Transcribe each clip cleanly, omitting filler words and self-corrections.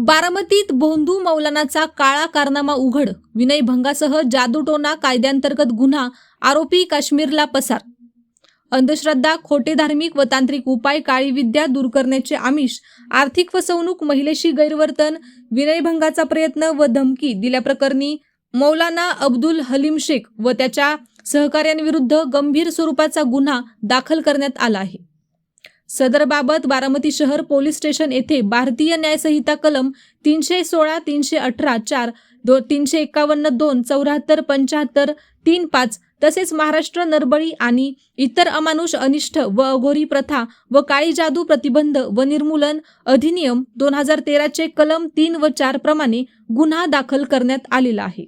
बारामतीत भोंदू मौलानाचा काळा कारनामा उघड, विनयभंगासह जादूटोणा कायद्यांतर्गत गुन्हा, आरोपी काश्मीरला पसार. अंधश्रद्धा, खोटे धार्मिक व तांत्रिक उपाय, काळी विद्या दूर करण्याचे आमिष, आर्थिक फसवणूक, महिलेशी गैरवर्तन, विनयभंगाचा प्रयत्न व धमकी दिल्याप्रकरणी मौलाना अब्दुल हलीम शेख व त्याच्या सहकाऱ्यांविरुद्ध गंभीर स्वरूपाचा गुन्हा दाखल करण्यात आला आहे. सदरबाबत बारामती शहर पोलीस स्टेशन येथे भारतीय न्याय संहिता कलम 316, 318, 4, 351, 2, 74, 75, 35 तसेच महाराष्ट्र नरबळी आणि इतर अमानुष, अनिष्ट व अघोरी प्रथा व काळी जादू प्रतिबंध व निर्मूलन अधिनियम 2013 चे कलम 3 व 4 प्रमाणे गुन्हा दाखल करण्यात आलेला आहे.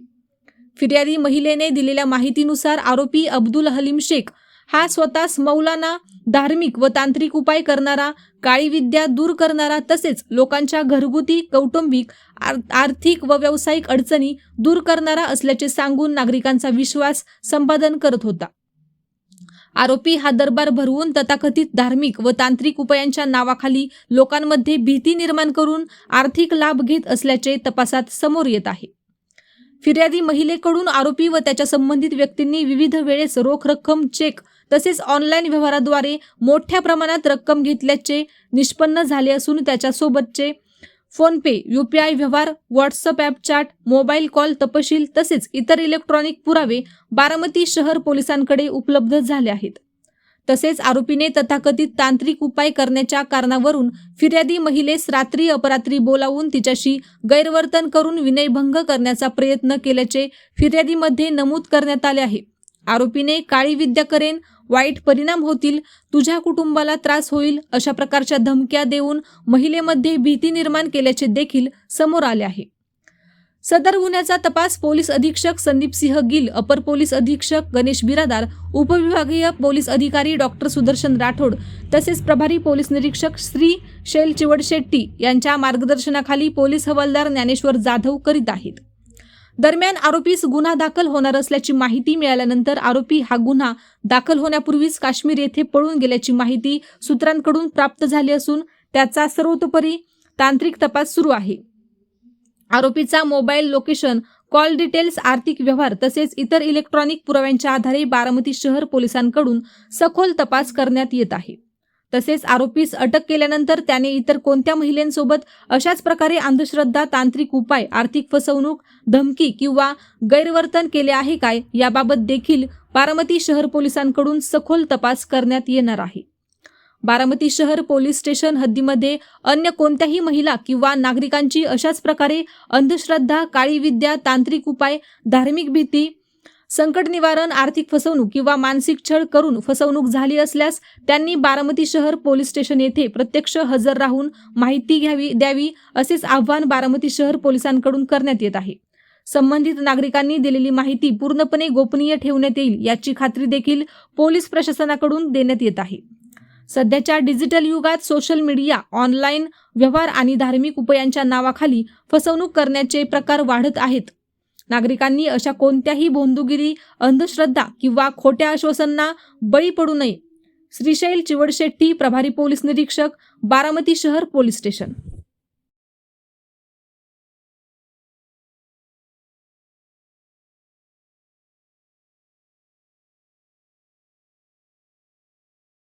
फिर्यादी महिलेने दिलेल्या माहितीनुसार आरोपी अब्दुल हलीम शेख हा स्वतःस मौलाना, धार्मिक व तांत्रिक उपाय करणारा, काळी विद्या दूर करणारा तसेच लोकांच्या घरगुती, कौटुंबिक, आर्थिक व व्यावसायिक अडचणी दूर करणारा असल्याचे सांगून नागरिकांचा विश्वास संपादन करत होता. आरोपी हा दरबार भरवून तथाकथित धार्मिक व तांत्रिक उपायांच्या नावाखाली लोकांमध्ये भीती निर्माण करून आर्थिक लाभ घेत असल्याचे तपासात समोर येत आहे. फिर्यादी महिलेकडून आरोपी व त्याच्या संबंधित व्यक्तींनी विविध वेळेस रोख रक्कम, चेक तसेच ऑनलाईन व्यवहाराद्वारे मोठ्या प्रमाणात रक्कम घेतल्याचे निष्पन्न झाले असून त्याच्यासोबतचे फोनपे, UPI व्यवहार, WhatsApp app chat, mobile call तपशील तसेच इतर इलेक्ट्रॉनिक पुरावे बारामती शहर पोलिसांकडे उपलब्ध झाले आहेत. तसेच आरोपीने तथाकथित तांत्रिक उपाय करण्याच्या कारणावरून फिर्यादी महिलेस रात्री अपरात्री बोलावून तिच्याशी गैरवर्तन करून विनयभंग करण्याचा प्रयत्न केल्याचे फिर्यादीमध्ये नमूद करण्यात आले आहे. आरोपीने काळी विद्या करेन, वाईट परिणाम होतील, तुझ्या कुटुंबाला त्रास होईल अशा प्रकारच्या धमक्या देऊन महिलेमध्ये भीती निर्माण केल्याचे देखील समोर आले आहे. सदर गुन्ह्याचा तपास पोलीस अधीक्षक संदीप सिंह गिल, अपर पोलीस अधीक्षक गणेश बिरादार, उपविभागीय पोलीस अधिकारी डॉक्टर सुदर्शन राठोड तसेच प्रभारी पोलीस निरीक्षक श्री शैल चिवडशेट्टी यांच्या मार्गदर्शनाखाली पोलीस हवालदार ज्ञानेश्वर जाधव करीत आहेत. दरम्यान आरोपीस गुन्हा दाखल होणार असल्याची माहिती मिळाल्यानंतर आरोपी हा गुन्हा दाखल होण्यापूर्वीच काश्मीर येथे पळून गेल्याची माहिती सूत्रांकडून प्राप्त झाली असून त्याचा सर्वतोपरी तांत्रिक तपास सुरू आहे. आरोपीचा मोबाईल लोकेशन, कॉल डिटेल्स, आर्थिक व्यवहार तसेच इतर इलेक्ट्रॉनिक पुराव्यांच्या आधारे बारामती शहर पोलिसांकडून सखोल तपास करण्यात येत आहे. तसेच आरोपीस अटक केल्यानंतर त्याने इतर कोणत्या महिलांसोबत अशाच प्रकारे अंधश्रद्धा, तांत्रिक उपाय, आर्थिक फसवणूक, धमकी किंवा गैरवर्तन केले आहे काय याबाबत देखील बारामती शहर पोलिसांकडून सखोल तपास करण्यात येणार आहे. बारामती शहर पोलीस स्टेशन हद्दीमध्ये अन्य कोणत्याही महिला किंवा नागरिकांची अशाच प्रकारे अंधश्रद्धा, काळी विद्या, तांत्रिक उपाय, धार्मिक भीती, संकट निवारण, आर्थिक फसवणूक किंवा मानसिक छळ करून फसवणूक झाली असल्यास त्यांनी बारामती शहर पोलीस स्टेशन येथे प्रत्यक्ष हजर राहून माहिती द्यावी असेच आवाहन बारामती शहर पोलिसांकडून करण्यात येत आहे. संबंधित नागरिकांनी दिलेली माहिती पूर्णपणे गोपनीय ठेवण्यात येईल याची खात्री देखील पोलीस प्रशासनाकडून देण्यात येत आहे. सध्याच्या डिजिटल युगात सोशल मीडिया, ऑनलाईन व्यवहार आणि धार्मिक उपायांच्या नावाखाली फसवणूक करण्याचे प्रकार वाढत आहेत. नागरिकांनी अशा कोणत्याही भोंदूगिरी, अंधश्रद्धा किंवा खोट्या आश्वासनांना बळी पडू नये. श्रीशैल चिवडशेट्टी, प्रभारी पोलीस निरीक्षक, बारामती शहर पोलीस स्टेशन.